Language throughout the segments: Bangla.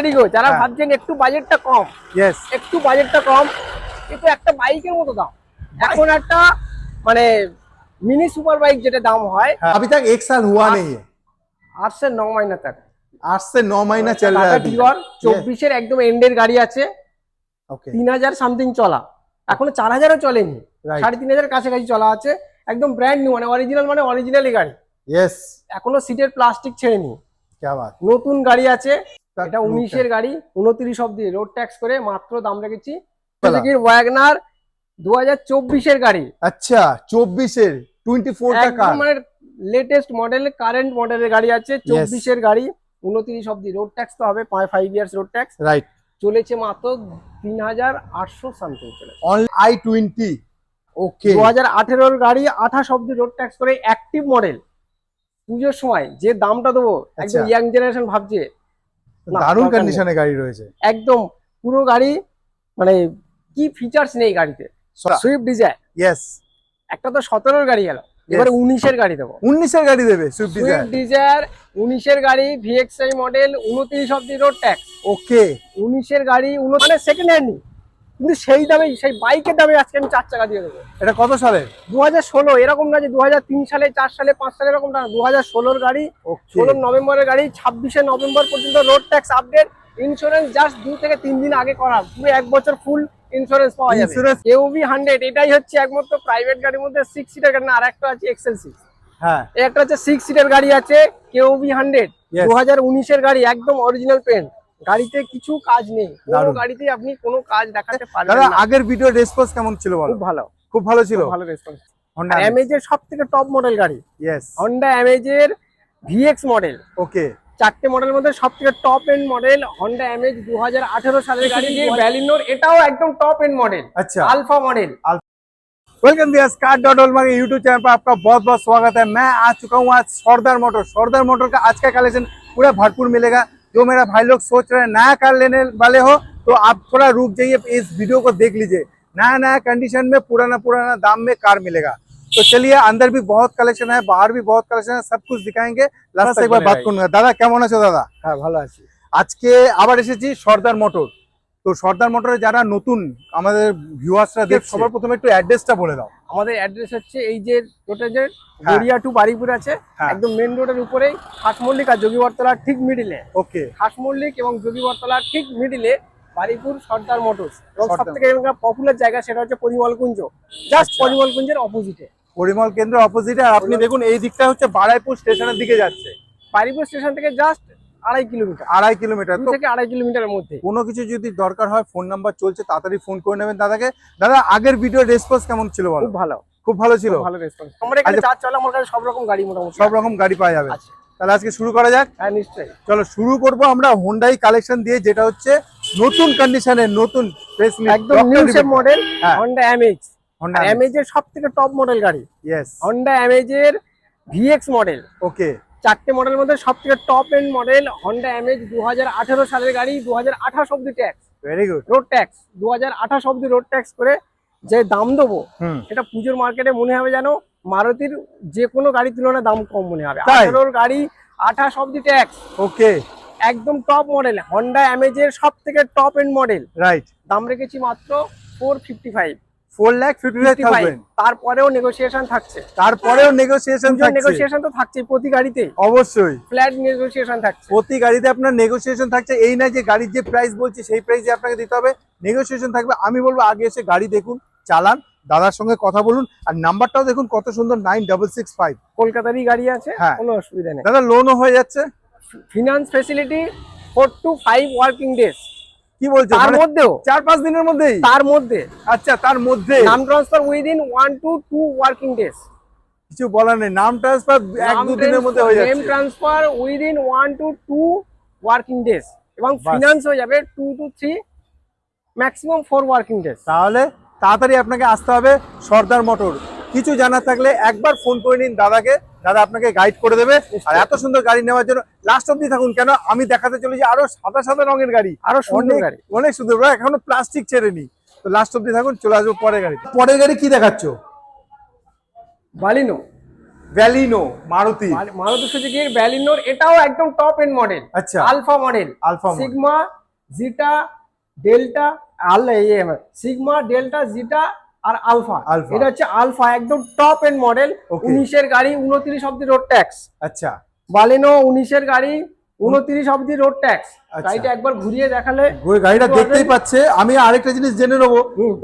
এডিগো যারা ভাবছেন একটু বাজেটটা কম, একটু বাজেটটা কম, কিন্তু একটা বাইকের মতো দাম। এখন একটা মানে मिनी सुपर बाइक যেটা দাম হয়। अभी तक 1 साल हुआ नहीं है। 8 से 9 महीना तक, 8 से 9 महीना चल रहा है अभी। 24 এর একদম এন্ডের গাড়ি আছে। 3000 সামথিং চলা, এখনো 4000ও চলেনি, 3500 কাছাকাছি চলা আছে। একদম ব্র্যান্ড নিউ, মানে অরিজিনালি গাড়ি। এখনো সিটের প্লাস্টিক ছেড়েনি। क्या बात, নতুন গাড়ি আছে। এটা 19 এর গাড়ি, 29 অবধি রোড ট্যাক্স করে মাত্র দাম রেখেছি। সুজুকি ওয়াগনার 2024 এর গাড়ি। अच्छा 24 এর 24 का कार, মানে লেটেস্ট মডেল, কারেন্ট মডেলের গাড়ি আছে। 24 এর গাড়ি, 29 অবধি রোড ট্যাক্স তো হবে, 5 ইয়ার্স রোড ট্যাক্স। রাইট। চলেছে মাত্র 3800 সামথিং চলেছে। Only i20। ওকে, 2018 এর গাড়ি, 28 অবধি রোড ট্যাক্স করে, অ্যাক্টিভ মডেল। পুজোর সময় যে দামটা দেবো, একদম ইয়াং জেনারেশন ভাবছে দারুণ কন্ডিশনে গাড়ি রয়েছে। একদম পুরো গাড়ি, মানে কি ফিচার্স নেই গাড়িতে। সুইফট ডিজায়ার, একটা তো 17 এর গাড়ি গেল, এবারে 19 এর গাড়ি দেবো। 19 এর গাড়ি দেবে সুইফট ডিজায়ার 19 এর গাড়ি, ভিএক্সআই মডেল, 29 অবধি রোড ট্যাক্স। ওকে, 19 এর গাড়ি, মানে সেকেন্ড হ্যান্ড, কিন্তু সেই দামে, সেই বাইকের দামে আজকে আমি 4 চাকা দিয়ে দেবো। এটা কত সালের? 2016। এরকম না যে 2003 সালে, 4 সালে, 5 সালে, এরকম না। 2016 গাড়ি, 16 নভেম্বরের গাড়ি, 26 নভেম্বর পর্যন্ত road tax update. Insurance just 2 থেকে 3 দিন আগে করা, পুরো 1 বছর ফুল ইন্স্যুরেন্স পাওয়া যাবে। কেউবি 100, এটাই হচ্ছে একমাত্র প্রাইভেট গাড়ির মধ্যে 6 সিটার গাড়ি না। আর একটা আছে এক্সেল 6, হ্যাঁ, একটা হচ্ছে 6 সিটার গাড়ি আছে কেউবি 100, 2019 এর গাড়ি, একদম অরিজিনাল পেন্ট। গাড়িতে কিছু কাজ নেই, কোনো গাড়িতে আপনি কোনো কাজ দেখাতে পারবেন না। আগের ভিডিও রেসপন্স কেমন ছিল বলো? খুব ভালো ছিল, ভালো রেসপন্স। Honda Amaze এর সবথেকে টপ মডেল গাড়ি, Honda Amaze এর VX মডেল। ওকে, 4টে মডেলের মধ্যে সবথেকে top end model Honda Amaze 2018 সালের গাড়ি। Baleno এটাও একদম टॉप एंड मॉडल, अच्छा alpha model. Welcome this car.all मेरे YouTube चैनल पर आपका बहुत बहुत स्वागत है। मैं आ चुका हूँ आज सरदार मोटर का आज का कलेक्शन पूरा भरपूर मिलेगा। जो मेरा भाई लोग सोच रहे हैं नया कार लेने वाले हो, तो आप थोड़ा रुक जाइए, इस वीडियो को देख लीजिए। नया कंडीशन में पुराना दाम में कार मिलेगा। तो चलिए, अंदर भी बहुत कलेक्शन है, बाहर भी बहुत कलेक्शन है, सब कुछ दिखाएंगे। लास्ट एक बार बात करूंगा। दादा কেমন আছো? দাদা হ্যাঁ ভালো আছি। আজকে আবার এসেছি সর্দার মোটর। তো সর্দার মোটরে যারা নতুন আমাদের ভিউয়ার্সরা দেখছে, সবার প্রথমে একটু অ্যাড্রেসটা বলে দাও। আমাদের অ্যাড্রেস হচ্ছে এই যে রোটেজের গড়িয়া টু বাড়িপুর আছে, একদম মেন রোডের উপরেই, হাসমল্লিক আর যোগীবরতলার ঠিক মিডিলে। ওকে, হাসমল্লিক এবং যোগীবরতলার ঠিক মিডিলে বাড়িপুর সর্দার মোটরস। এবং সবথেকে পপুলার জায়গা সেটা হচ্ছে পরিমল কুঞ্জ, জাস্ট পরিমল কুঞ্জের অপোজিটে, পরিমল কেন্দ্রের অপোজিটে। আর আপনি দেখুন এই দিকটা হচ্ছে বারাইপুর স্টেশনের দিকে যাচ্ছে। বাড়িপুর স্টেশন থেকে জাস্ট 2.5 কিলোমিটার, 2.5 কিলোমিটার থেকে 2.5 কিলোমিটারের মধ্যে। কোনো কিছু যদি দরকার হয়, ফোন নাম্বার চলছে, তাড়াতাড়ি ফোন করে নেবেন দাদাকে। দাদা আগের ভিডিও রেসপন্স কেমন ছিল বলো? খুব ভালো ছিল, ভালো রেসপন্স। আমার এখানে চার চলা, আমার কাছে সব রকম গাড়ি, মোটামুটি সব রকম গাড়ি পাওয়া যাবে। তাহলে আজকে শুরু করা যাক। হ্যাঁ নিশ্চয়ই, চলো শুরু করব আমরা হোন্ডাই কালেকশন দিয়ে, যেটা হচ্ছে নতুন কন্ডিশনের, নতুন একদম new shape model Honda Amaze। Honda Amaze এর সবথেকে টপ মডেল গাড়ি, Honda Amaze এর VX মডেল। ওকে, 4টে মডেলের মধ্যে সবথেকে top end model Honda Amaze 2018 সালের গাড়ি, 2028 অবধি tax. Very good, road tax 2028 অবধি রোড ট্যাক্স করে যে দাম দেবো, সেটা পুজোর মার্কেটে মনে হবে যেন মারুতির যে কোনো গাড়ির তুলনায় দাম কম মনে হবে। 18 গাড়ি, 28 অবধি ট্যাক্স। ওকে, একদম টপ মডেল Honda Amaze এর সবথেকে টপ এন্ড মডেল। রাইট, দাম রেখেছি মাত্র 455, 4,55,000। তারপরেও নেগোসিয়েশন থাকছে, নেগোসিয়েশন তো থাকছে প্রতি গাড়িতে, অবশ্যই ফ্ল্যাট নেগোসিয়েশন থাকছে প্রতি গাড়িতে। আপনার নেগোসিয়েশন থাকছে, এই না যে গাড়ির যে প্রাইস বলছি সেই প্রাইসে আপনাকে দিতে হবে, নেগোসিয়েশন থাকবে। আমি বলবো আগে এসে গাড়ি দেখুন, চালান, দাদার সঙ্গে কথা বলুন। আর নাম্বারটাও দেখুন কত সুন্দর, 9665। কলকাতারই গাড়ি আছে, কোনো অসুবিধা নেই। দাদা লোনও হয়ে যাচ্ছে, finance facility 4 to 5 working days. কি বলছো? তার মধ্যেও 4-5 দিনের মধ্যেই? তার মধ্যে, আচ্ছা তার মধ্যে নাম transfer within 1 to 2 working days. কিছু বলার নেই, নাম ট্রান্সফার 1-2 দিনের মধ্যে হয়ে যাচ্ছে। Name transfer within 1 to 2 working days, এবং ফিনান্স হয়ে যাবে 2 to 3, ম্যাক্সিমাম 4 ওয়ার্কিং ডেজ। তাহলে তাড়াতাড়ি আপনাকে আসতে হবে সর্দার মোটর। কিছু জানার থাকলে একবার ফোন করে নিন দাদাকে, দাদা আপনাকে গাইড করে দেবে। আর এত সুন্দর গাড়ি নেওয়ার জন্য লাস্ট অব্দি থাকুন, কেন আমি দেখাতে চলেছি আরো সাদা রঙের গাড়ি, আরো সুন্দর গাড়ি, অনেক সুন্দর, এখনো প্লাস্টিক ছেড়েনি। তো লাস্ট অব্দি থাকুন, চলে আসবো পরের গাড়ি কি দেখাচ্ছ? বালিনো। ব্যালিনো মারুতি মারুতি সুজুকির ব্যালিনোর, এটাও একদম টপ এন্ড মডেল। আচ্ছা, alpha model, sigma zeta delta sigma delta zeta আর আলফা। এটা হচ্ছে আলফা, একদম টপ এন্ড মডেল। 19 এর গাড়ি, 29 অব্দি রোড ট্যাক্স। আচ্ছা, বালিনো 19 এর গাড়ি, 29 অব্দি রোড ট্যাক্স। গাড়িটা একবার ঘুরিয়ে দেখালে গাড়িটা দেখতেই পাচ্ছে। আমি আরেকটা জিনিস জেনে নেবো,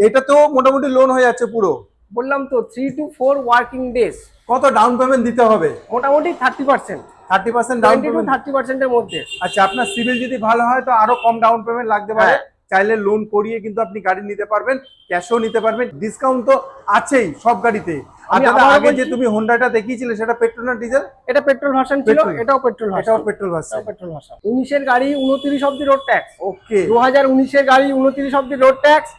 এটা তো মোটামুটি লোন হয়ে যাচ্ছে পুরো। বললাম তো 3 to 4 ওয়ার্কিং ডেজ। কত ডাউন পেমেন্ট দিতে হবে? মোটামুটি 30%, 30% ডাউন পেমেন্ট, 30% এর মধ্যে। আচ্ছা, আপনার সিভিল যদি ভালো হয় তো আরো কম ডাউন পেমেন্ট লাগতে পারে। চাইলে লোন করিয়ে কিন্তু আপনি গাড়ি নিতে পারবেন, ক্যাশও নিতে পারবেন। ডিসকাউন্ট তো আছেই সব গাড়িতে। আগে যে তুমি হোন্ডাটা দেখিয়েছিলে সেটা পেট্রোল না ডিজেল? এটা পেট্রোল ভার্সন ছিল, এটাও পেট্রোল ভার্সন। এটাও পেট্রোল ভার্সন। 19 এর গাড়ি, 29 অব্দি রোড ট্যাক্স। ওকে, 2019 এর গাড়ি, 29 অব্দি রোড ট্যাক্স।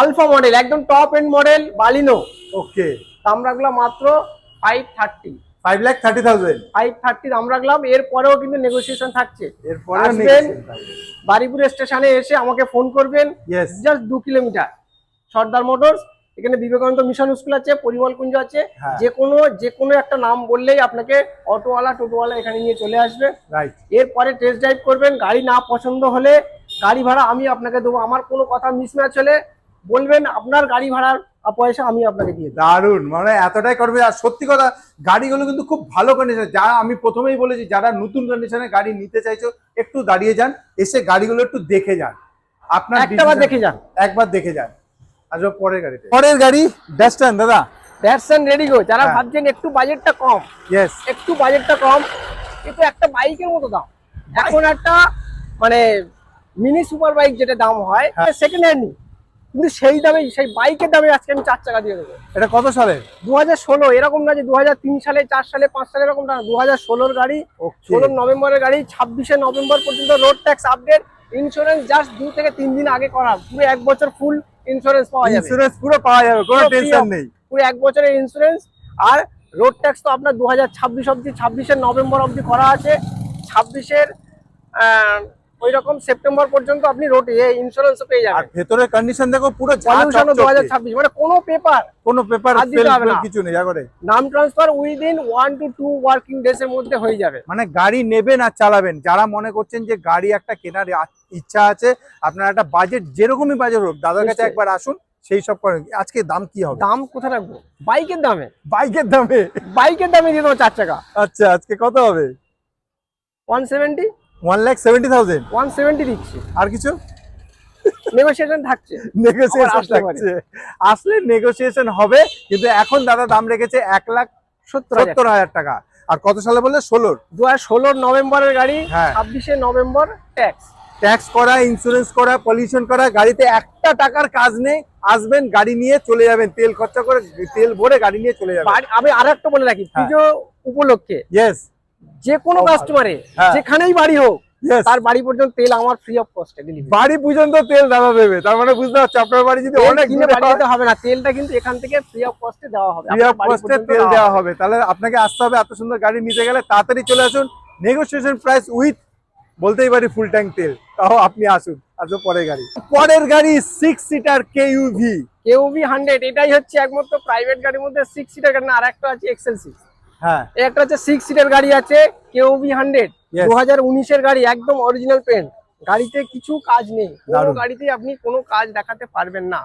আলফা মডেল, একদম টপ এন্ড মডেল বালিনো। ওকে, দাম রাখলাম মাত্র 530, 5,30,000। 530 দাম রাখলাম। এরপরেও কিন্তু নেগোসিয়েশন থাকছে। এরপরে আসবেন বারিপুর স্টেশনে এসে আমাকে ফোন করবেন। জাস্ট 2 কিলোমিটার সর্দার মোটরস। এখানে বিবেকানন্দ মিশন স্কুল আছে, পরিমল কুঞ্জ আছে। যে কোনো একটা নাম বললেই আপনাকে অটোওয়ালা টোটোওয়ালা এখানে নিয়ে চলে আসবে। এরপরে টেস্ট ড্রাইভ করবেন। গাড়ি না পছন্দ হলে গাড়ি ভাড়া আমি আপনাকে দেবো। আমার কোনো কথা মিসম্যাচ হলে বলবেন, আপনার গাড়ি ভাড়ার পয়সা আমি আপনাকে দিয়ে দেব। দারুন, মানে এতটাই করবে। আর সত্যি কথা, গাড়িগুলো কিন্তু খুব ভালো কন্ডিশন। যা আমি প্রথমেই বলেছি, যারা নতুন কন্ডিশনে গাড়ি নিতে চাইছো একটু দাঁড়িয়ে যান, এসে গাড়িগুলো একটু দেখে যান। আপনার একবার দেখে যান, একবার দেখে যান। আজ পরের গাড়িতে, পরের গাড়ি ডাস্টান। দাদা ডাস্টান রেডিগো। যারা ভাবছেন একটু বাজেটটা কম, একটু বাজেটটা কম, কিন্তু একটা বাইকের মতো দাম। এখন একটা মানে মিনি সুপার বাইক যেটা দাম হয় সেকেন্ড হ্যান্ড, কিন্তু সেই দামে, সেই বাইকের দামে আজকে আমি 4 চাকা দিয়ে দেবো। এটা কত সালে? 2016। এরকম না যে 2003 সালে, 4 সালে, 5 সালে, এরকম না। 2016 গাড়ি, 16 নভেম্বরের গাড়ি। 26শে নভেম্বর পর্যন্ত road tax update. Insurance just 2 থেকে 3 দিন আগে করা। পুরো 1 বছর ফুল ইন্স্যুরেন্স পাওয়া যাবে। ইন্স্যুরেন্স পুরো পাওয়া যাবে, কোনো টেনশন নেই। পুরো 1 বছরের ইন্স্যুরেন্স। আর রোড ট্যাক্স তো আপনার 2026 অবধি, 26শে নভেম্বর অবধি করা আছে। 26-এর ওই রকম সেপ্টেম্বর পর্যন্ত আপনি রোড ইন্স্যুরেন্সও পেয়ে যাবেন। আর ভেতরের কন্ডিশন দেখো পুরো পলিউশন 2026, মানে কোনো পেপার কিছু নেই। করে নাম transfer within 1 to 2 working days এর মধ্যে হয়ে যাবে। মানে গাড়ি নেবেন আর চালাবেন। যারা মনে করছেন যে গাড়ি একটা কেনার ইচ্ছা আছে, আপনার একটা বাজেট যেরকমই বাজেট হোক, দাদার কাছে একবার আসুন, সেই সব করেন। আজকে দাম কি হবে? দাম কোথায় রাখবো? বাইকের দামে, বাইকের দামে, বাইকের দামে দিয়ে দেবো 4 চাকা। আচ্ছা, আজকে কত হবে? 170, 1,70,000। 170 দিচ্ছি। আর কিছু নেগোসিয়েশন থাকছে, নেগোসিয়েশন থাকছে। আসলে নেগোসিয়েশন হবে, কিন্তু এখন দাদা দাম রেখেছে 1,70,000 টাকা। আর কত সালে বললে? 16। 2016 নভেম্বরের গাড়ি, 26শে নভেম্বর ট্যাক্স করা, ইন্স্যুরেন্স করা, পলিউশন করা। গাড়িতে 1 টাকার কাজ নেই। আসবেন, গাড়ি নিয়ে চলে যাবেন, তেল খরচা করে, তেল ভরে গাড়ি নিয়ে চলে যাবেন। আমি আরেকটা বলে রাখি, পুজো উপলক্ষে যে কোনো কাস্টমারে যেখানেই বাড়ি হোক, তার বাড়ি পর্যন্ত তেল আমার ফ্রি অফ কস্টে ডেলিভারি। বাড়ি পর্যন্ত তেল দাদা দেবে। তার মানে বুঝতে পারছো, আপনার বাড়ি যদি অনেক কিনে বাড়ি যেতে হবে না, তেলটা কিন্তু এখান থেকে ফ্রি অফ কস্টে দেওয়া হবে। ফ্রি অফ কস্টে তেল দেওয়া হবে। তাহলে আপনাকে আসতে হবে। এত সুন্দর গাড়ি নিতে গেলে তাড়াতাড়ি চলে আসুন। নেগোসিয়েশন প্রাইস উইথ বলতেই পারি ফুল ট্যাঙ্ক তেল, তাও আপনি আসুন। আসো পরের গাড়ি। পরের গাড়ি 6 সিটার কেইউভি 100। এটাই হচ্ছে একমাত্র প্রাইভেট গাড়ির মধ্যে 6 সিটার গাড়ি না। আর একটা আছে এক্সেল 6। একটা হচ্ছে 6 সিটার গাড়ি আছে কেইউভি 100। 2019 এর গাড়ি, একদম অরিজিনাল পেন্ট। গাড়িতে কিছু কাজ নেই, কোনো গাড়িতে আপনি কোনো কাজ দেখাতে পারবেন না।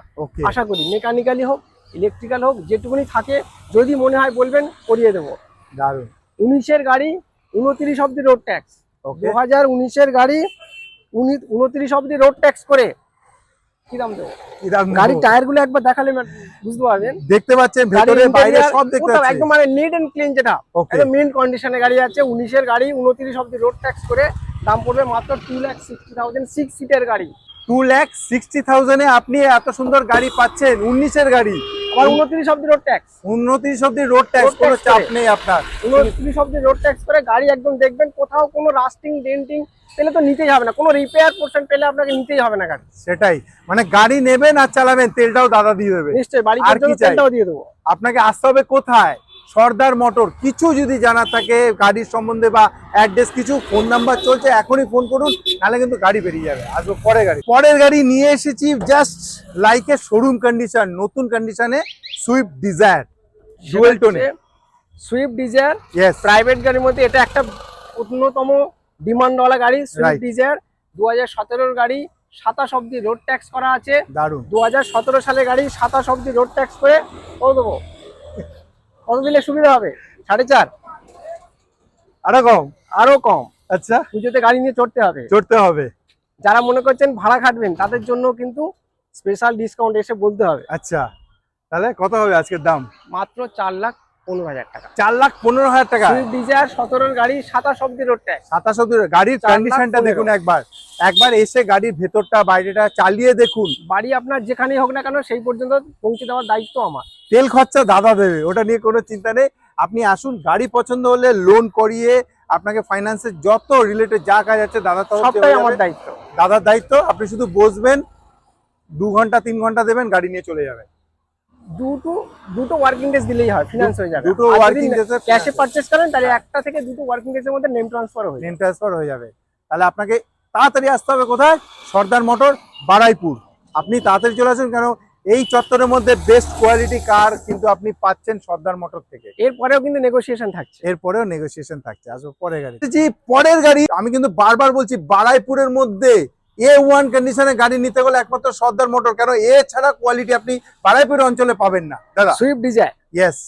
আশা করি মেকানিক্যালি হোক, ইলেকট্রিক্যাল হোক, যেটুকুনি থাকে যদি মনে হয় বলবেন করিয়ে দেবো। দারুন। 19 এর গাড়ি, 29 অব্দি রোড ট্যাক্স। 2019 এর গাড়ি, 29 অব্দি রোড ট্যাক্স করে কি দাম দেবো? গাড়ির টায়ার গুলো একবার দেখালে বুঝতে পারবেন। দেখতে পাচ্ছেন ভেতরে বাইরে সব দেখতে পাচ্ছেন, একদম মানে নিট এন্ড ক্লিন, যেটা একদম মেইন কন্ডিশনে গাড়ি আছে। 19 এর গাড়ি, 29 অব্দি রোড ট্যাক্স করে দাম পড়বে মাত্র 2,60,000। 6 সিটের গাড়ি 2,60,000 এ আপনি এত সুন্দর গাড়ি পাচ্ছেন। 19 এর গাড়ি, আবার 29 অব্দি রোড ট্যাক্স। 29 অব্দি রোড ট্যাক্স, কোনো চাপ নেই আপনার। 29 অব্দি রোড ট্যাক্স করে গাড়ি একদম দেখবেন কোথাও কোনো রাস্টিং ডেন্টিং পেলে তো নিতেই হবে না, কোনো রিপেয়ার পোরশন পেলে আপনাকে নিতেই হবে না গাড়ি। সেটাই, মানে গাড়ি নেবেন আর চালাবেন, তেলটাও দাদা দিয়ে দেবে। নিশ্চয়ই, বাড়ি পর্যন্ত তেলটাও দিয়ে দেবো। আপনাকে আসতে হবে কোথায়? সর্দার মোটর। কিছু যদি জানা থাকে গাড়ির সম্বন্ধে বা অ্যাড্রেস, কিছু ফোন নাম্বার চলছে, এখনই ফোন করুন, নাহলে কিন্তু গাড়ি বেরিয়ে যাবে। আসবো পরের গাড়ি। পরের গাড়ি নিয়ে এসেছি just like a showroom condition, নতুন কন্ডিশনে সুইফট ডিজায়ার ডুয়েল টোনে। সুইফট ডিজায়ার ইয়েস প্রাইভেট গাড়ির মধ্যে এটা একটা অন্যতম ডিমান্ডওয়ালা গাড়ি। Swift Right. ডিজায়ার 2017 গাড়ি, 27 অব্দি রোড ট্যাক্স করা আছে। দারুন 2017 সালে গাড়ি, 27 অব্দি রোড ট্যাক্স করে কত দেবো? কত দিলে সুবিধা হবে? 4.5। আরো কম আরো কম। আচ্ছা পুজোতে গাড়ি নিয়ে চড়তে হবে। চড়তে হবে যারা মনে করছেন ভাড়া খাটবেন তাদের জন্য কিন্তু স্পেশাল ডিসকাউন্ট এসে বলতে হবে। আচ্ছা তাহলে কত হবে আজকের দাম? মাত্র 4,15,000 টাকা। 4,15,000 টাকা। সুইফট ডিজায়ার 17 গাড়ি, 27 অব্দি রোড ট্যাক্স। 27 অব্দি গাড়ির 4,15,000 কন্ডিশনটা দেখুন একবার এসে গাড়ির ভেতরটা বাইরেটা চালিয়ে দেখুন। বাড়ি আপনার যেখানেই হোক না কেন সেই পর্যন্ত পৌঁছে দেওয়ার দায়িত্ব আমার। তেল খরচা দাদা দেবে, ওটা নিয়ে কোনো চিন্তা নেই। আপনি আসুন, গাড়ি পছন্দ হলে লোন করিয়ে আপনাকে ফাইন্যান্সের যত রিলেটেড যা কাজ আছে দাদা সবটাই আমার দায়িত্ব। দাদার দায়িত্ব। আপনি শুধু বসবেন, 2 ঘন্টা 3 ঘন্টা দেবেন, গাড়ি নিয়ে চলে যাবেন। দুটো ওয়ার্কিং ডেজ দিলেই হয়, ফিনান্স হয়ে যাবে। দুটো ওয়ার্কিং ডেজ ক্যাশে পারচেজ করেন তাহলে 1 থেকে 2 ওয়ার্কিং ডেজের মধ্যে নেম ট্রান্সফার হয়ে যাবে। তাহলে আপনাকে তাড়াতাড়ি আসতে হবে কোথায়? সর্দার মোটর, বারাইপুর। আপনি তাড়াতাড়ি চলে আসুন, কারণ এই চত্বরের মধ্যে বেস্ট কোয়ালিটি কার কিন্তু আপনি পাচ্ছেন সর্দার মোটর থেকে। এরপরেও কিন্তু নেগোসিয়েশন থাকছে। এরপরেও নেগোসিয়েশন থাকছে। আসো পরের গাড়ি। জি, পরের গাড়ি আমি কিন্তু বারবার বলছি, বারাইপুরের মধ্যে A1 কন্ডিশনে গাড়ি নিতে গেলে একমাত্র সর্দার মোটর, কেন এ ছাড়া কোয়ালিটি আপনি বারাইপুর অঞ্চলে পাবেন না দাদা। Swift Dzire, yes.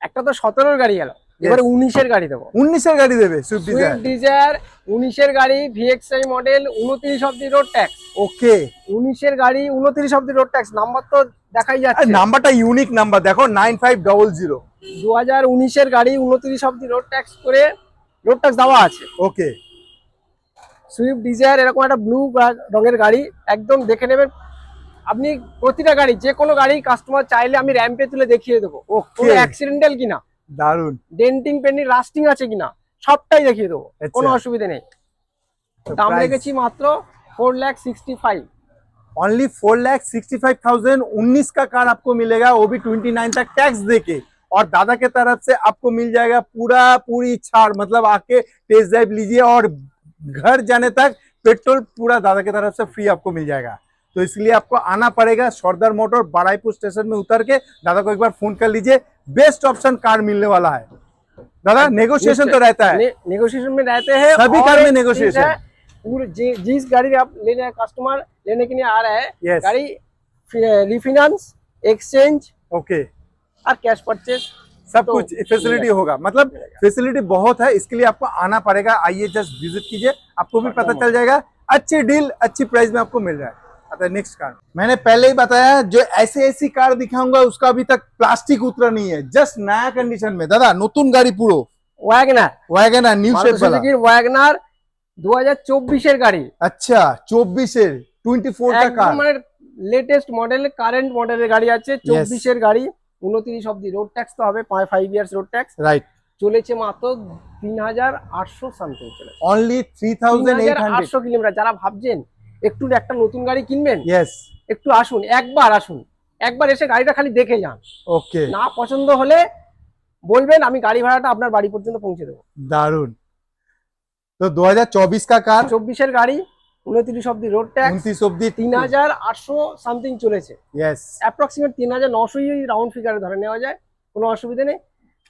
একটা তো 17 গাড়ি গেল, এবারে 19 গাড়ি দেবো। 19 গাড়ি দেবে সুইফট ডিজায়ার। সুইফট ডিজায়ার 19 গাড়ি, VXI মডেল, 29 অব্দি রোড ট্যাক্স। ওকে, 19 গাড়ি, 29 অব্দি রোড ট্যাক্স। নাম্বার তো দেখাই যাচ্ছে, নাম্বারটা ইউনিক নাম্বার দেখো, 9500। 2019 গাড়ি, 29 অব্দি রোড ট্যাক্স করে রোড ট্যাক্স দেওয়া আছে। ওকে, সুইফট ডিজায়ার এরকম একটা ব্লু রঙের গাড়ি, একদম দেখে নেবেন আপনি। প্রতিটা গাড়ি, যে কোনো গাড়ি কাস্টমার চাইলে আমি র্যাম্পে তুলে দেখিয়ে দেবো কোনো অ্যাক্সিডেন্টাল কিনা, দারুন, ডেন্টিং পেন্টিং রাস্টিং আছে কিনা, সবটাই দেখিয়ে দেবো, কোনো অসুবিধা নেই। দাম রেখেছি মাত্র 4,65,000। ओनली 4,65,000। 19 का कार आपको मिलेगा, वो भी 29 तक टैक्स देके। और दादा के तरफ से आपको मिल जाएगा पूरी छाड़, मतलब आके टेस्ट ड्राइव लीजिए और घर जाने तक पेट्रोल पूरा दादा की तरफ से फ्री आपको मिल जाएगा। तो इसलिए आपको आना पड़ेगा सरदार मोटर, बाराईपुर स्टेशन में उतर के दादा को एक बार फोन कर लीजिए। बेस्ट ऑप्शन कार मिलने वाला है दादा। नेगोशिएशन तो रहता है, नेगोशिएशन में रहते हैं सभी कार में नेगोशिएशन। जिस गाड़ी आप लेने कस्टमर लेने के लिए आ रहा है, Yes. गाड़ी रिफाइनेंस, एक्सचेंज ओके, और कैश परचेज सब तो कुछ फैसिलिटी होगा। मतलब फैसिलिटी बहुत है, इसके लिए आपको आना पड़ेगा। आइए, जस्ट विजिट कीजिए, आपको भी पता चल जाएगा। अच्छी डील, अच्छी प्राइस में आपको मिल रहा है। आता है नेक्स्ट कार। मैंने पहले ही बताया, जो ऐसी कार दिखाऊंगा उसका अभी तक प्लास्टिक उतरा नहीं है, जस्ट नया कंडीशन में दादा। नतून गाड़ी पुरो वैगनर न्यू शेप वाला वैगनर 2024 গাড়ি। अच्छा, 24 24 का कार, মানে লেটেস্ট মডেল, কারেন্ট মডেলের গাড়ি আছে। 24 গাড়ি, 29 অব্দি রোড ট্যাক্স তো হবে, 5 ইয়ার্স রোড ট্যাক্স। राइट। চলেছে মাত্র 3,800 সামথিং চলেছে, ओनली 3,800 কিলোমিটার। যারা ভাবছেন একটু একটা নতুন গাড়ি কিনবেন, यस, একটু আসুন, একবার এসে গাড়িটা খালি দেখে যান। ओके, না পছন্দ হলে বলবেন, আমি গাড়ি ভাড়াটা আপনার বাড়ি পর্যন্ত পৌঁছে দেবো। दारुण। तो 2024 का कार, 24 গাড়ি, 29 অব্দি রোড ট্যাক্স, 29 অব্দি 3,800 সামথিং চলেছে। यस, অ্যাপ্রক্সিমেট 3,900 রাউন্ড ফিগারে ধরে নেওয়া যায়, কোনো অসুবিধা নেই।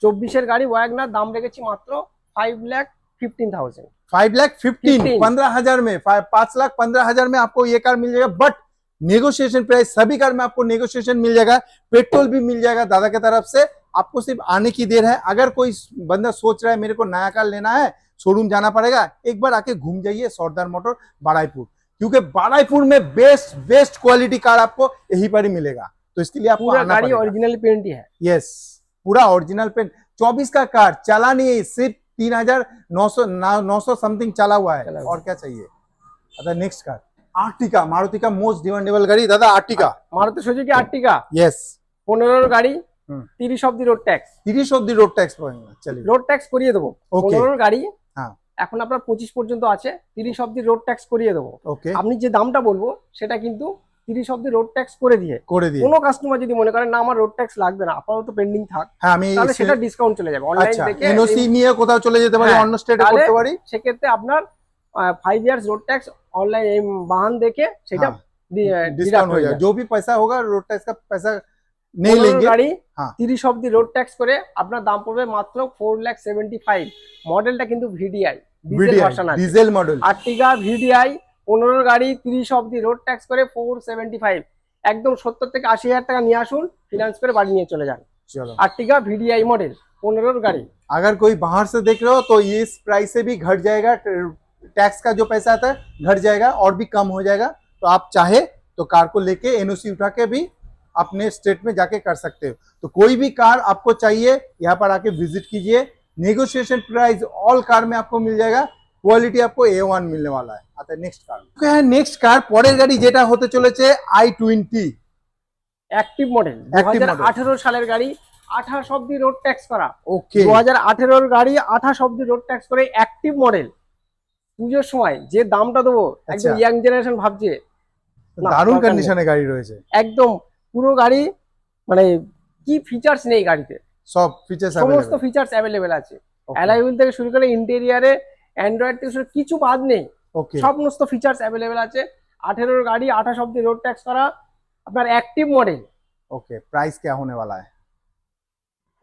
24 গাড়ি ওয়াগনার, দাম রেখেছি মাত্র 5,15,000। 5,15,000 15,000 में 5,15,000 में आपको ये कार मिल जाएगा। बट नेगोशिएशन प्राइस, सभी कार में आपको नेगोशिएशन मिल जाएगा, पेट्रोल भी मिल जाएगा दादा की तरफ से। आपको सिर्फ आने की देर है। अगर कोई बंदा सोच रहा है मेरे को नया कार लेना है, शोरूम जाना पड़ेगा, एक बार आके घूम जाइए सरदार मोटर बाराईपुर, क्योंकि बाराईपुर में बेस्ट क्वालिटी कार आपको यहीं पर ही मिलेगा। तो इसके लिए आपको पूरा आना गाड़ी पड़ेगा। ओरिजिनल पेंट ही है। यस, पूरा ओरिजिनल पेंट। 24 का कार चला नहीं है, सिर्फ 3,900 समथिंग चला हुआ है, और क्या चाहिए। अच्छा, नेक्स्ट कार आर्टिका, मारुति का मोस्ट डिमांडेबल गाड़ी दादा, आर्टिका। মারুতি সুজুকি আর্টিকা, यस, 15 গাড়ি, 30 অব্দি রোড ট্যাক্স। 30 অব্দি রোড ট্যাক্স পড়েगा। चलिए, রোড ট্যাক্স করিয়ে দেবো। Okay. 15 গাড়ি, হ্যাঁ, এখন আপনার 25 পর্যন্ত আছে, 30 অব্দি রোড ট্যাক্স করিয়ে দেবো। ওকে, আপনি যে দামটা বলবো সেটা কিন্তু 30 অব্দি রোড ট্যাক্স করে দিয়ে। করে দিয়ে। কোনো কাস্টমার যদি মনে করেন না আমার রোড ট্যাক্স লাগবে না, আপাতত পেন্ডিং থাক, হ্যাঁ, আমি তাহলে সেটা ডিসকাউন্ট চলে যাবে। অনলাইন আচ্ছা, থেকে এনওসি নিয়ে কোথাও চলে যেতে পারি, হ্যাঁ, অন্য স্টেটে তাহলে করতে পারি। সেক্ষেত্রে আপনার 5 ইয়ার্স রোড ট্যাক্স অনলাइन বাহান দেখে সেটা डिस्काउंट हो जाएगा। जो भी पैसा होगा रोड टैक्स का पैसा नहीं लेंगे গাড়ি हाँ 30 অব্দি রোড ট্যাক্স করে আপনার দাম পড়বে মাত্র 4,75,000। মডেলটা কিন্তু ভিডিআই ডিজেল ভার্সন আছে, डीजल मॉडल। আর্টিগা ভিডিআই 15 গাড়ি 30 অব্দি রোড ট্যাক্স করে 475। একদম 70 থেকে 80,000 টাকা নিয়ে আসুন, ফিনান্স করে বাড়ি নিয়ে চলে যান। चलो আর্টিগা ভিডিআই মডেল 15 গাড়ি। अगर कोई बाहर से देख रहे हो तो ये इस प्राइस से भी घट जाएगा, टैक्स का जो पैसा आता है घट जाएगा और भी कम हो जाएगा। तो आप चाहे तो कार को लेके एनओसी उठा के भी अपने स्टेट में जाके कर सकते हो। तो कोई भी कार आपको चाहिए यहाँ पर आके विजिट कीजिए, नेगोशिएशन प्राइस ऑल कार में आपको मिल जाएगा, क्वालिटी आपको A1 मिलने वाला है। आता है नेक्स्ट कार। नेक्स्ट कार পরের গাড়ি যেটা হতে চলেছে i20 active model Active model। 2018 সালের গাড়ি, 28 অব্দি রোড ট্যাক্স করা। ওকে 2018 গাড়ি 28 অব্দি রোড ট্যাক্স করে অ্যাক্টিভ মডেল। পুজোর সময় যে দামটা দেবো একদম আচ্ছা। ইয়াং জেনারেশন ভাবছে না, দারুণ দরকার নেই। কন্ডিশনে গাড়ি রয়েছে, একদম পুরো গাড়ি, মানে কি ফিচার্স নেই গাড়িতে, সব ফিচার্স সমস্ত ফিচার্স অ্যাভেলেবেল আছে। অ্যালয় হুইল থেকে শুরু করে ইন্টেরিয়ারে অ্যান্ড্রয়েড থেকে শুরু কিছু বাদ নেই, ওকে সমস্ত ফিচার্স অ্যাভেলেবেল আছে। 18 গাড়ি 28 অব্দি রোড ট্যাক্স করা আপনার অ্যাক্টিভ মডেল। ओके प्राइस क्या होने वाला है?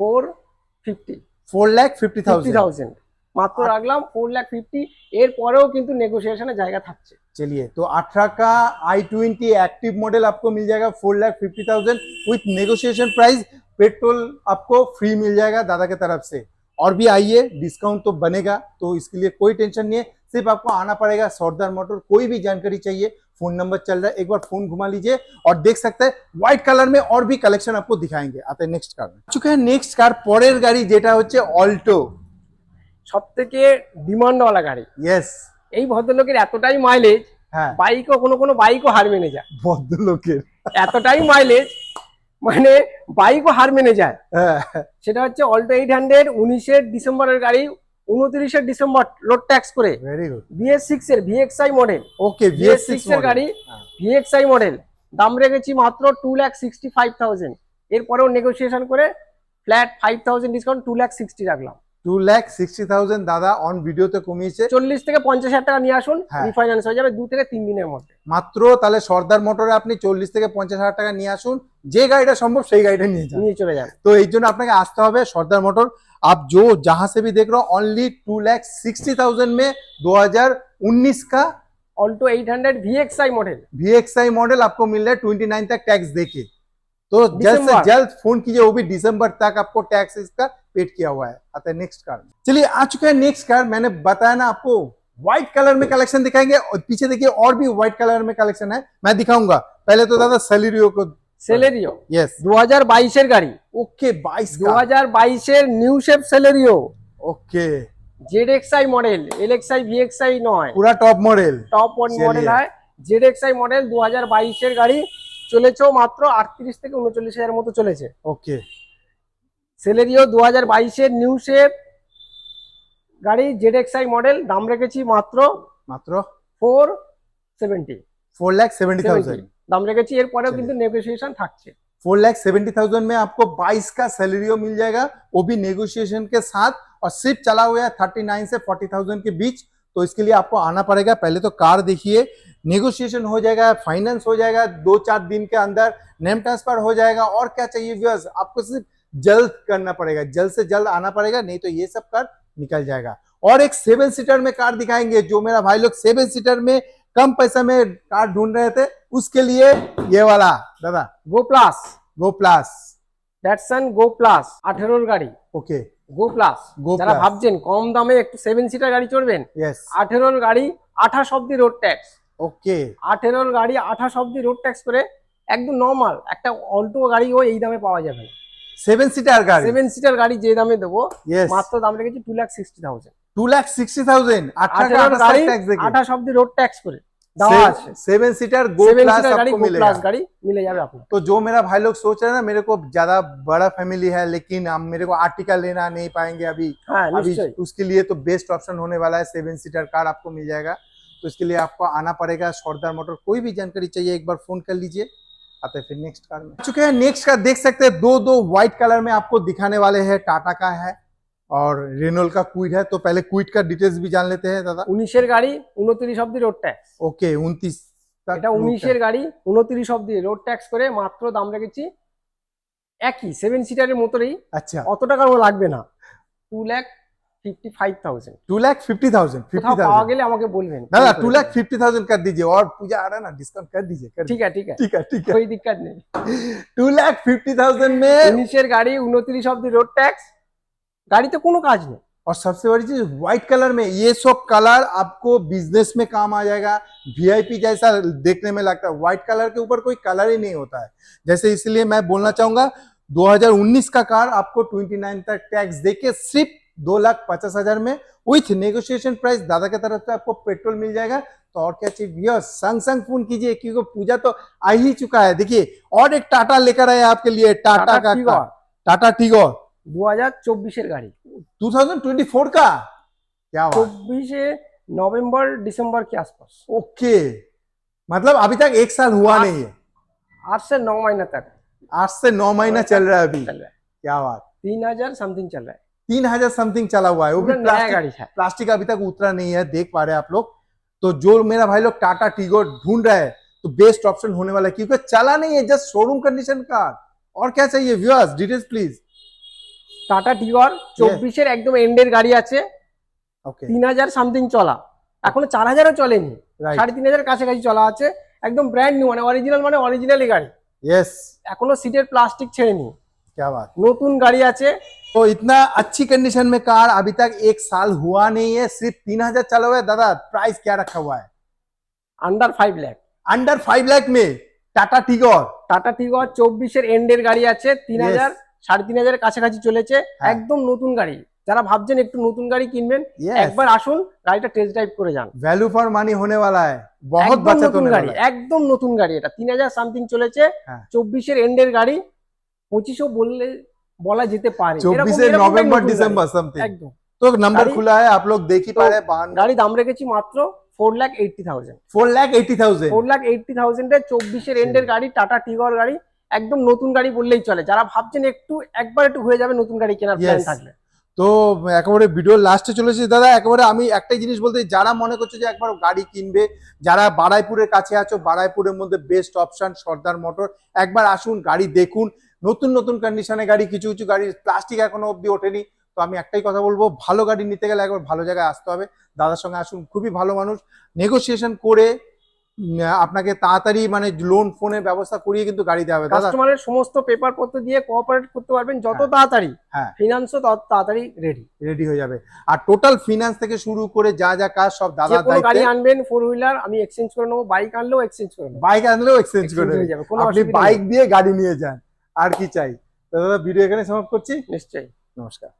450 4,50,000। মাত্র রাখলাম 4,50,000। এর পরেও কিন্তু নেগোসিয়েশনের জায়গা থাকছে। चलिए तो 18 का i20 एक्टिव मॉडल आपको मिल जाएगा 4,50,000 विथ नेगोशिएशन प्राइस। पेट्रोल आपको फ्री मिल जाएगा दादा की तरफ से। और भी आइए, डिस्काउंट तो बनेगा, तो इसके लिए कोई टेंशन नहीं है, सिर्फ आपको आना पड़ेगा सरदार मोटर। कोई भी जानकारी चाहिए फोन नंबर चल रहा है, एक बार फोन घुमा लीजिए और देख सकते हैं व्हाइट कलर में और भी कलेक्शन आपको दिखाएंगे। आते हैं नेक्स्ट कार में। चुका है नेक्स्ट कार পরের গাড়ি যেটা হচ্ছে অল্টো। সব থেকে ডিমান্ড ওয়ালা গাড়ি। यस এই ভদ্রলোকের এতটাই মাইলেজ, হ্যাঁ বাইকও কোনো বাইকও হার মেনে যায়, ভদ্রলোকের এতটাই মাইলেজ মানে বাইকও হার মেনে যায়। হ্যাঁ সেটা হচ্ছে অল্টো 800 19 ডিসেম্বরের গাড়ি, 29 ডিসেম্বর রোড ট্যাক্স করে। Very good. BS6 এর VXI মডেল, ওকে BS6 এর গাড়ি হ্যাঁ। VXI মডেল, দাম রেখেছি মাত্র 2,65,000। এরপরেও নেগোসিয়েশন করে ফ্ল্যাট 5,000 ডিসকাউন্ট 2,60,000 রাখলাম। 2,60,000 দাদা অন ভিডিওতে কমিয়েছে 40 থেকে 50,000 টাকা নিয়ে আসুন, হ্যাঁ। রিফাইন্যান্স হয়ে যাবে 2 থেকে 3 দিনের মধ্যে। মাত্র। তাহলে সর্দার মোটরে আপনি 40 থেকে 50,000 টাকা নিয়ে আসুন, যে গাড়িটা সম্ভব সেই গাড়িটা নিয়ে যান। নিয়ে চলে যান। तो এই জন্য আপনাকে আসতে হবে সর্দার মোটর। आप जो जहां से भी देख रहे हो ओनली 2,60,000 में 2019 का Alto 800 VXI model VXI model आपको मिल रहा है 29 तक टैक्स देके। तो जल्द से दिसंबर। जल्द फोन कीजिए, वो भी दिसंबर तक आपको टैक्स इसका पेड किया हुआ है। आता है नेक्स्ट कार। चलिए आ चुका है नेक्स्ट कार। मैंने बताया ना आपको व्हाइट कलर में कलेक्शन दिखाएंगे, और पीछे देखिए और भी व्हाइट कलर में कलेक्शन है, मैं दिखाऊंगा। पहले तो दादा सेलेरियो को। সেলেরিও यस 2022 এর গাড়ি, ओके 22 का 2022 এর new shape Celerio, okay ZXI model, LXI VXI নয়, पूरा टॉप मॉडल। টপ ওয়ান চলিয়ে। মডেল হয়। ZXI মডেল 2022 এর গাড়ি, চলেছেও মাত্র 38 থেকে 39,000 মতো চলেছে। ओके সেলেরিও 2022 এর নিউ শেপ গাড়ি, ZXI মডেল, দাম রেখেছি মাত্র मात्र 470 4,70,000। দাম রেখেছি। এরপরেও চলিয়ে। কিন্তু নেগোসিয়েশন থাকছে। 4,70,000 में आपको 22 का सेलेरियो मिल जाएगा, वो भी नेगोशिएशन के साथ, और सिर्फ चला हुआ है 39 से 40,000 के बीच। तो इसके लिए आपको आना पड़ेगा। पहले तो कार देखिए, नेगोशिएशन हो जाएगा, फाइनेंस हो जाएगा 2-4 दिन के अंदर, नेम ट्रांसफर हो जाएगा। और क्या चाहिए व्यूअर्स, आपको सिर्फ जल्द करना पड़ेगा, जल्द से जल्द आना पड़ेगा, नहीं तो ये सब कार निकल जाएगा। और एक 7 सीटर में कार दिखाएंगे, जो मेरा भाई लोग 7 सीटर में कम पैसे में कार ढूंढ रहे थे, उसके लिए ये वाला दादा গো প্লাস, गो प्लस। ড্যাটসন গো প্লাস 18 গাড়ি, ओके গো প্লাস। Go যারা Plus। ভাবছেন কম দামে একটু 7 সিটার গাড়ি চড়বেন, यस 18 গাড়ি 28 অব্দি রোড ট্যাক্স, ओके 18 গাড়ি 28 অব্দি রোড ট্যাক্স করে একদম নর্মাল একটা অল্টো গাড়িও এই দামে পাওয়া যাবে না। 7 सीटर गाड़ी। 7 সিটার গাড়ি যে দামে দেবো यस মাত্র দাম রেখেছি 2,60,000। 2,60,000 18 গাড়ি 28 टैक्स देखिए। 28 অব্দি রোড ট্যাক্স করে দেওয়া আছে। 7 सीटर गो 7 प्लस সিটার গাড়ি आपको গো मिलेगा। প্লাস গাড়ি মিলে যাবে আপনার। तो जो मेरा भाई लोग सोच रहे हैं ना, मेरे को ज्यादा बड़ा फैमिली है लेकिन हम मेरे को आर्टिका लेना नहीं पाएंगे अभी, হ্যাঁ अभी নিশ্চয়ই। उसके लिए तो बेस्ट ऑप्शन होने वाला है, 7 सीटर कार आपको मिल जाएगा। तो इसके लिए आपको आना पड़ेगा सरदार मोटर। कोई भी जानकारी चाहिए एक बार फोन कर लीजिए। आते हैं फिर नेक्स्ट कार में। चुके हैं नेक्स्ट कार, देख सकते हैं दो व्हाइट कलर में आपको दिखाने वाले हैं। टाटा का है और रेनॉल्ट का क्विड है। तो पहले क्विड का डिटेल्स भी जान लेते हैं दादा। 19 এর গাড়ি 29 অব্দি রোড ট্যাক্স, ओके 29 तक এটা 19 এর গাড়ি 29 অব্দি রোড ট্যাক্স করে মাত্র দাম রেখেছি একই 7 সিটারের মতোই, আচ্ছা অত টাকাও লাগবে না। 2,55,000 2,50,000 কোথাও পাওয়া গেলে আমাকে বলবেন। दादा 2,50,000 कर दीजिए और पूजा आ रहा है ना डिस्काउंट कर दीजिए ঠিক আছে ঠিক আছে, ठीक है ठीक है कोई दिक्कत नहीं। 2,50,000 में 19 গাড়ি, 29 অব্দি রোড ট্যাক্স, গাড়িতে কোনো কাজ নেই। और सबसे बड़ी चीज व्हाइट कलर में, ये सब कलर आपको बिजनेस में काम आ जाएगा, वीआईपी जैसा देखने में लगता है। व्हाइट कलर के ऊपर कोई कलर ही नहीं होता है। जैसे इसलिए मैं बोलना चाहूंगा 2019 का कार आपको 29 तक टैक्स देके सिर्फ 2,50,000 में विथ नेगोशिएशन प्राइस दादा की तरफ से आपको पेट्रोल मिल जाएगा। तो और क्या चाहिए भैया, संग संग फोन कीजिए क्योंकि पूजा तो आ ही चुका है। देखिए और एक टाटा लेकर आए आपके लिए, टाटा का टिगोर, टाटा टिगोर 2024 গাড়ি, 2024 का, क्या बात। 24 नवंबर दिसंबर के आसपास, ओके, मतलब अभी तक 1 साल हुआ नहीं है, 8 से 9 महीना तक 8 से 9 महीना चल रहा है अभी। चल रहा है। क्या बात, 3,000 समथिंग चल रहा है, 3,000 समथिंग चला हुआ है, वो भी पूरा नया गाड़ी है। प्लास्टिक अभी तक उतरा नहीं है, देख पा रहे हैं आप लोग। तो जो मेरा भाई लोग टाटा टिगोर ढूंढ रहे हैं तो बेस्ट ऑप्शन होने वाला है, क्योंकि चला नहीं है, जस्ट शोरूम कंडीशन कार। और क्या चाहिए viewers, details please. Tata Tigor 24 এর একদম এন্ডের গাড়ি আছে, ओके 3,000 সামথিং চলা, এখনো 4,000ও চলেনি, Right. 3,500 কাছাকাছি চলা আছে, একদম ব্র্যান্ড নিউ, মানে অরিজিনালি গাড়ি, यस, এখনো সিটের প্লাস্টিক ছেড়েনি, क्या बात। নতুন গাড়ি আছে। तो इतना अच्छी कंडीशन में कार अभी तक 1 साल हुआ नहीं है, सिर्फ 3,000 चला हुआ है। दादा प्राइस क्या रखा हुआ है? আন্ডার 5 লাখ, अंडर 5 लाख में टाटा टिगोर। টাটা টিগর 24 এর এন্ডের গাড়ি আছে, 3,000 3,500 এর কাছাকাছি চলেছে, একদম নতুন গাড়ি। যারা ভাবছেন একটু নতুন গাড়ি কিনবেন, Yes. একবার আসুন, গাড়িটা টেস্ট ড্রাইভ করে যান। वैल्यू फॉर मनी होने वाला है, बहुत একদম बचत নতুন होने গাড়ি, वाला है। একদম নতুন গাড়ি, এটা 3,000 সামথিং চলেছে, হ্যাঁ। 24 এর এন্ডের গাড়ি, 25ও বললে বলা যেতে পারে। 24 এরকম नवंबर নতুন दिसंबर গাড়ি। समथिंग। একদম तो नंबर गाड़ी- खुला है, आप लोग देख ही तो पा रहे हैं। 52 গাড়ি দাম রেখেছি মাত্র 4,80,000, 4,80,000। 4,80,000 এ 24 এর এন্ডের গাড়ি, টাটা টিগর গাড়ি, একদম নতুন গাড়ি বললেই চলে। যারা ভাবছেন একবার একটু হয়ে যাবে নতুন গাড়ি কেনার প্ল্যান Yes. থাকলে। তো একেবারে ভিডিও লাস্টে চলেছে দাদা, একেবারে আমি একটাই জিনিস বলতে, যারা মনে করছে যে একবার গাড়ি কিনবে, যারা বারাইপুরের কাছে আছো, বারাইপুরের মধ্যে বেস্ট অপশন সর্দার মোটর, একবার আসুন, গাড়ি দেখুন, নতুন নতুন কন্ডিশনে গাড়ি, কিছু কিছু গাড়ি প্লাস্টিক এখনো অব্দি ওঠেনি। তো আমি একটাই কথা বলবো, ভালো গাড়ি নিতে গেলে একবার ভালো জায়গায় আসতে হবে। দাদার সঙ্গে আসুন, খুবই ভালো মানুষ, নেগোসিয়েশন করে আপনাকে তাড়াতাড়ি মানে লোন ফোনের ব্যবস্থা করিয়ে কিন্তু গাড়ি দেওয়া হবে দাদা। কাস্টমারের সমস্ত পেপার পত্র দিয়ে কোঅপারেট করতে পারবেন যত হ্যাঁ। তাড়াতাড়ি, হ্যাঁ, ফিনান্সও তত তাড়াতাড়ি রেডি হয়ে যাবে। আর টোটাল ফিনান্স থেকে শুরু করে যা যা কাজ সব যে দাদার কোনো গাড়ি দায়িত্বে। আনবেন 4 হুইলার আমি এক্সচেঞ্জ করে নেবো, বাইক আনলেও এক্সচেঞ্জ করে নেবো, বাইক আনলেও এক্সচেঞ্জ করে হয়ে দেবে। যাবে, কোনো আপনি অসুবিধা বাইক নেই। দিয়ে গাড়ি নিয়ে যান, আর কি চাই। তো দাদা ভিডিও এখানে সমাপ্ত করছি, নিশ্চয়ই। নমস্কার।